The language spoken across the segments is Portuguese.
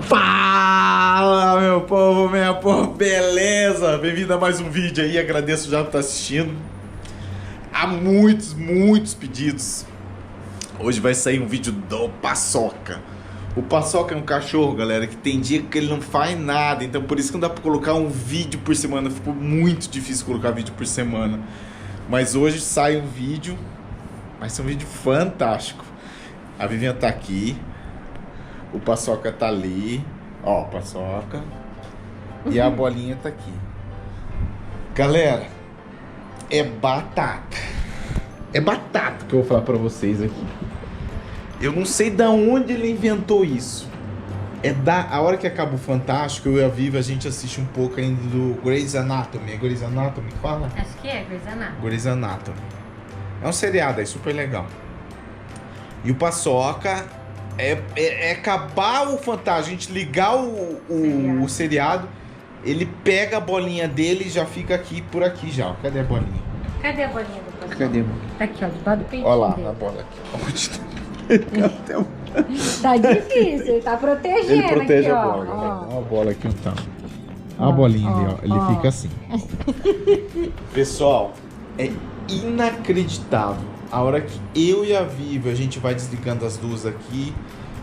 Fala, meu povo, minha povo, beleza? Bem-vindo a mais um vídeo aí, agradeço já por estar assistindo. Há muitos pedidos. Hoje vai sair um vídeo do Paçoca. O Paçoca é um cachorro, galera, que tem dia que ele não faz nada, então por isso que não dá pra colocar um vídeo por semana. Ficou muito difícil colocar vídeo por semana. Mas hoje sai um vídeo, vai ser um vídeo fantástico. A Vivian tá aqui, o Paçoca tá ali, ó, Paçoca, e a bolinha tá aqui. Galera, é batata que eu vou falar pra vocês aqui. Eu não sei da onde ele inventou isso. A hora que acaba o Fantástico, eu e a Viva, a gente assiste um pouco ainda do Grey's Anatomy. É Grey's Anatomy que fala? Acho que é Grey's Anatomy. Grey's Anatomy. É um seriado aí, super legal. E o Paçoca é acabar o Fantástico, a gente ligar o seriado, ele pega a bolinha dele e já fica aqui, por aqui já. Cadê a bolinha? Cadê a bolinha do Paçoca? Cadê a bolinha? Tá aqui, ó, debaixo do peitinho Olha lá, dele. a bola aqui. Tá difícil, ele tá protegendo. Ele protege aqui, a ó, bola, galera. ó. Olha a bola aqui, então. Olha a bolinha ali, ó. Ele fica assim. Pessoal, é inacreditável. A hora que eu e a Viva, a gente vai desligando as luzes aqui,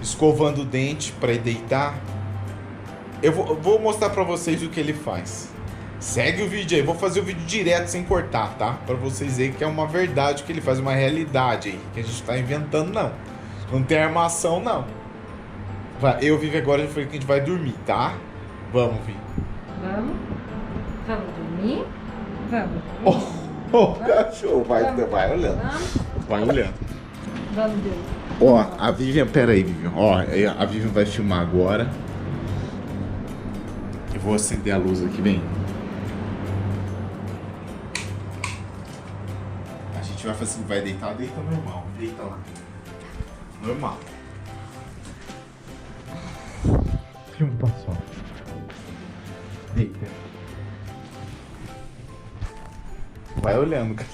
escovando o dente pra ir deitar. Eu vou mostrar pra vocês o que ele faz. Segue o vídeo aí, vou fazer o vídeo direto sem cortar, tá? Pra vocês verem que é uma verdade que ele faz, uma realidade aí, que a gente tá inventando, não. Não tem armação, não. Eu, Vivi, agora já falei que a gente vai dormir, tá? Vamos, Vi. Vamos dormir? Vamos. O cachorro, vai olhando. Vai olhando. Vamos dormir. Ó, a Vivian, pera aí, Vivian. Ó, a Vivian vai filmar agora. Eu vou acender a luz aqui, vem. A gente vai fazer, vai deitar, deita normal. Deita lá. Normal. Filma o Paçoca. Deita. Vai olhando, cara.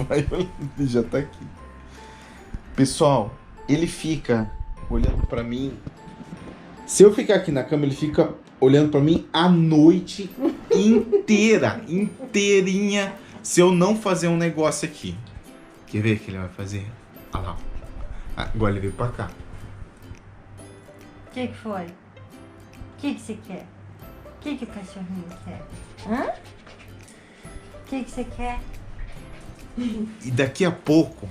Vai olhando, ele já tá aqui. Pessoal, ele fica olhando pra mim. Se eu ficar aqui na cama, ele fica olhando pra mim a noite inteira, inteirinha, se eu não fazer um negócio aqui. Quer ver o que ele vai fazer? Olha lá. Agora ele veio pra cá. O que foi? O que você quer? O que o cachorrinho quer? Hã? O que você quer? E daqui a pouco,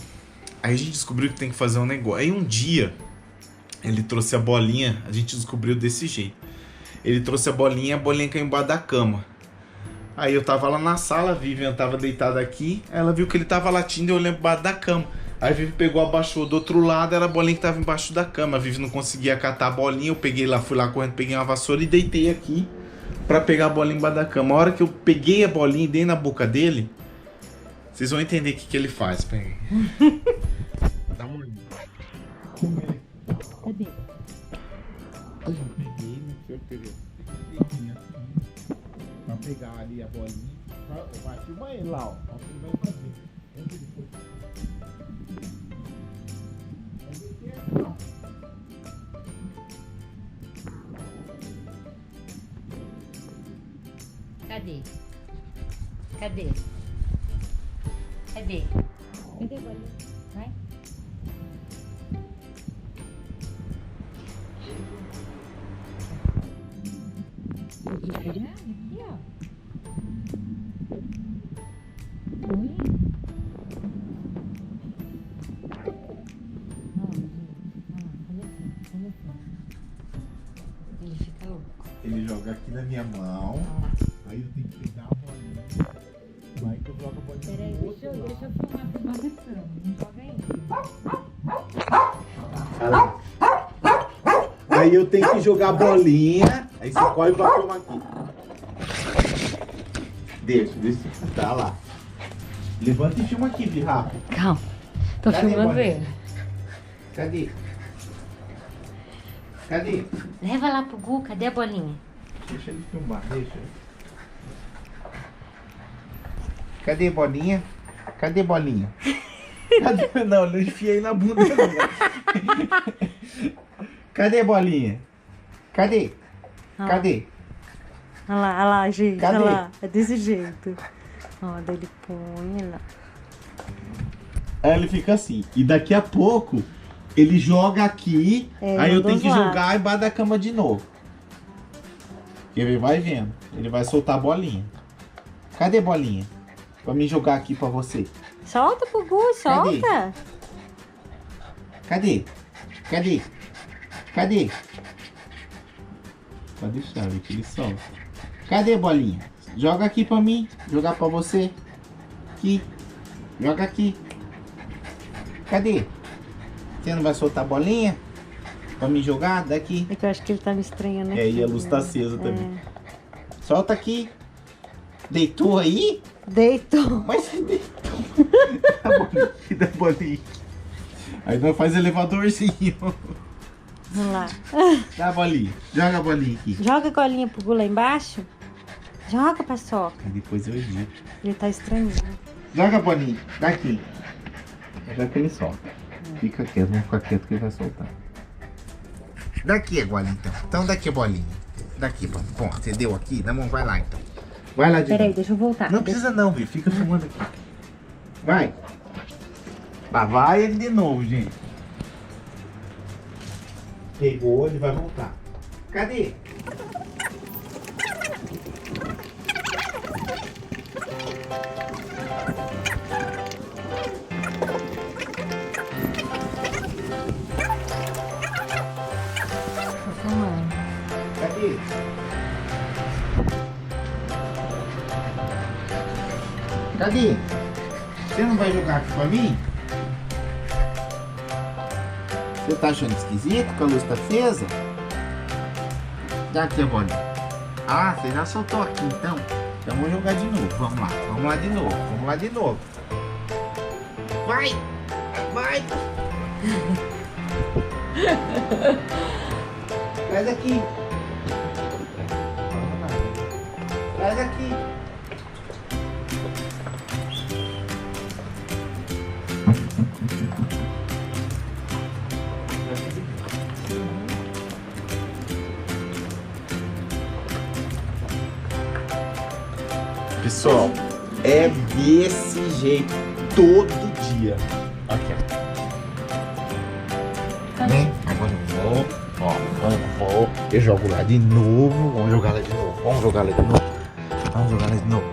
aí a gente descobriu que tem que fazer um negócio. Aí um dia, ele trouxe a bolinha, a gente descobriu desse jeito. Ele trouxe a bolinha caiu embaixo da cama. Aí eu tava lá na sala, a Vivian tava deitada aqui, ela viu que ele tava latindo e eu olhando embaixo da cama. Aí a Vivi pegou, abaixou do outro lado, era a bolinha que tava embaixo da cama. A Vivi não conseguia catar a bolinha, eu peguei lá, fui lá correndo, peguei uma vassoura e deitei aqui pra pegar a bolinha embaixo da cama. A hora que eu peguei a bolinha e dei na boca dele, vocês vão entender o que ele faz. Pega aí. Dá uma olhada. Cadê? Eu peguei, né? Eu peguei assim, pra pegar ali a bolinha. Vai filmar ele lá, ó. Olha o que ele vai fazer. Cadê? Cadê? Cadê? Cadê a bolinha? Vai. Aqui, ó. Oi. Olha assim. Ele fica louco. Ele joga aqui na minha mão. Aí eu tenho que pegar a bolinha. Vai que eu jogo a bolinha. Peraí, deixa eu filmar por baixo da cama. Não joga aí. Olha lá. Aí eu tenho que jogar a bolinha. Aí você corre pra filmar aqui. Deixa. Tá lá. Levanta e filma aqui, Bi, rápido. Calma. Tô Cadê a filmando bolinha? ele. Cadê? Leva lá pro Gu, cadê a bolinha? Deixa ele filmar, deixa. Cadê bolinha? Cadê bolinha? Não, eu enfiei na bunda dele. Cadê bolinha? Cadê? Ó. Cadê? Olha lá, gente. Cadê? Olha lá. É desse jeito. Ó, daí ele põe lá. Aí ele fica assim. E daqui a pouco ele joga aqui. É, aí eu dos tenho que lados. jogar embaixo da cama de novo. Ele vai vendo. Ele vai soltar a bolinha. Cadê a bolinha? Pra mim jogar aqui pra você. Solta, Pugu, solta. Cadê? Cadê? Cadê? Pode deixar, ver que ele solta. Cadê a bolinha? Joga aqui pra mim. Jogar pra você. Aqui. Joga aqui. Cadê? Você não vai soltar a bolinha? Pra me jogar daqui? É que eu acho que ele tá me estranhando aqui. É, e a luz tá acesa também. Solta aqui. Deitou aí? Deitou. Mas você deitou. Dá a bolinha, dá a bolinha. Aí nós faz elevadorzinho. Vamos lá. Dá a bolinha. Joga a bolinha aqui. Joga a colinha pro Gu lá embaixo. Joga, paçoca. Aí depois eu edito. Ele tá estranhando. Joga a bolinha. Daqui. Já que ele solta. Fica quieto, vamos ficar quieto que ele vai soltar. Daqui a bolinha então. Então daqui a bolinha. Daqui, bom, você deu aqui? Não, vai lá então. Vai lá de Peraí, novo. deixa eu voltar. Não precisa não, viu? Fica filmando aqui. Vai. Lá vai ele de novo, gente. Pegou, ele vai voltar. Cadê? Cadê? Cadê? Você não vai jogar aqui pra mim? Você tá achando esquisito que a luz tá acesa? Dá aqui a bolinha. Ah, você já soltou aqui então? Então vou jogar de novo. Vamos lá, vamos lá de novo, vamos lá de novo. Vai! Vai! Sai daqui! Sai daqui! Pessoal, é desse jeito todo dia. Aqui, ó. Né? Agora eu vou. Ó, agora eu vou. Eu jogo lá de novo. Vamos jogar lá de novo. Vamos jogar lá de novo. Vamos jogar lá de novo.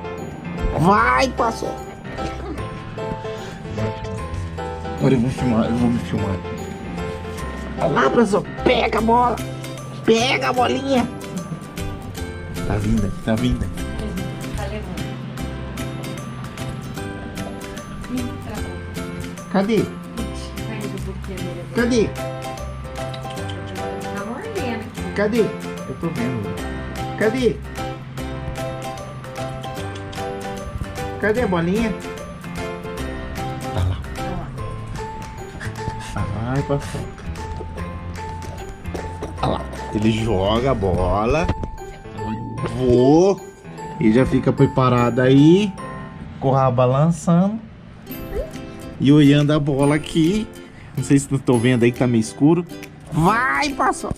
Vai, passou. Agora eu vou filmar, eu vou me filmar. Olha lá, pessoal. Pega a bola. Pega a bolinha. Tá vindo aqui, tá vindo aqui. Tá levando. Cadê? Caiu do buquê dele. Cadê? Tá mordendo. Cadê? Eu tô vendo. Cadê? Cadê a bolinha? Tá lá. Ai, passou. Olha lá. Ele joga a bola. Vou. E já fica preparado aí. Com o rabo balançando. E olhando a bola aqui. Não sei se vocês estão vendo aí que tá meio escuro. Vai, passou.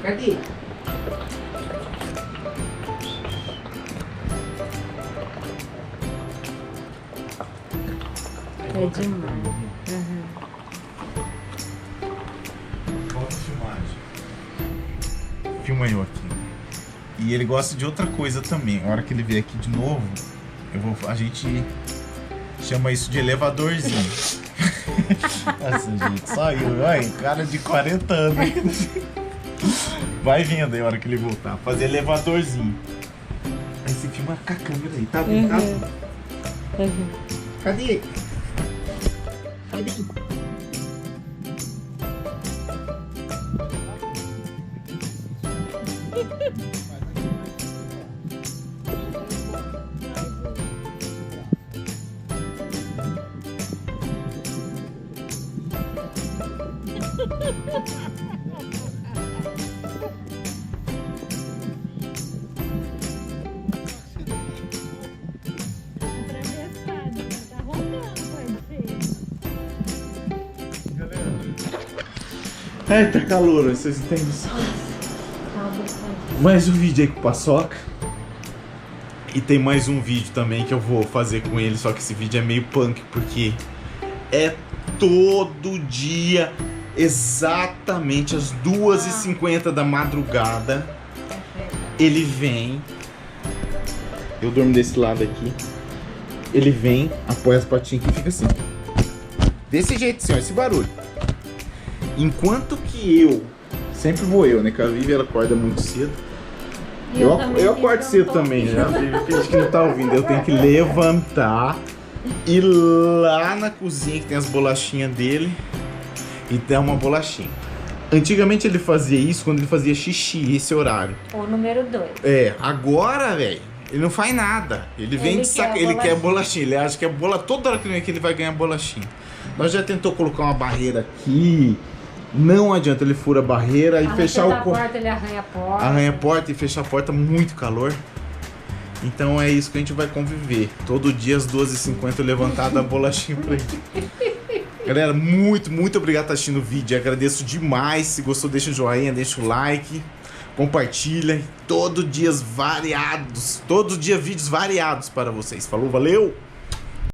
Cadê? É demais. Volta a filmagem. Filma eu aqui. E ele gosta de outra coisa também. A hora que ele vier aqui de novo, a gente chama isso de elevadorzinho. Nossa, gente, só eu. Olha, cara de 40 anos. Vai vendo aí a hora que ele voltar. Fazer elevadorzinho. Aí você filma com a câmera aí. Tá bom, tá bom. Cadê? Cadê? Tá rodando, parceiro. Ai, tá calor, vocês entendem isso? Mais um vídeo aí com o Paçoca. E tem mais um vídeo também que eu vou fazer com ele, só que esse vídeo é meio punk, porque é todo dia, exatamente às 2h50 da madrugada, ele vem. Eu durmo desse lado aqui. Ele vem, apoia as patinhas aqui e fica assim. Desse jeito assim, ó, esse barulho. Enquanto que eu, sempre vou eu, né, que a Vivi ela acorda muito cedo. Eu acordo cedo também, já. Finge que não tá ouvindo. Eu tenho que levantar, ir lá na cozinha que tem as bolachinhas dele e dar uma bolachinha. Antigamente ele fazia isso quando ele fazia xixi, esse horário. O número 2. É, agora, velho, ele não faz nada. Ele vem de saco, ele quer bolachinha. Ele acha que é bola, toda hora que ele vem aqui ele vai ganhar bolachinha. Nós já tentou colocar uma barreira aqui. Não adianta, ele fura a barreira e fechar o porta, ele arranha a porta. Arranha a porta e fechar a porta, muito calor. Então é isso que a gente vai conviver. Todo dia às 2h50 eu levantar da bolachinha pra ele. Galera, muito obrigado por estar assistindo o vídeo. Agradeço demais. Se gostou, deixa o joinha, deixa o like, compartilha. Todo dia vídeos variados para vocês. Falou, valeu!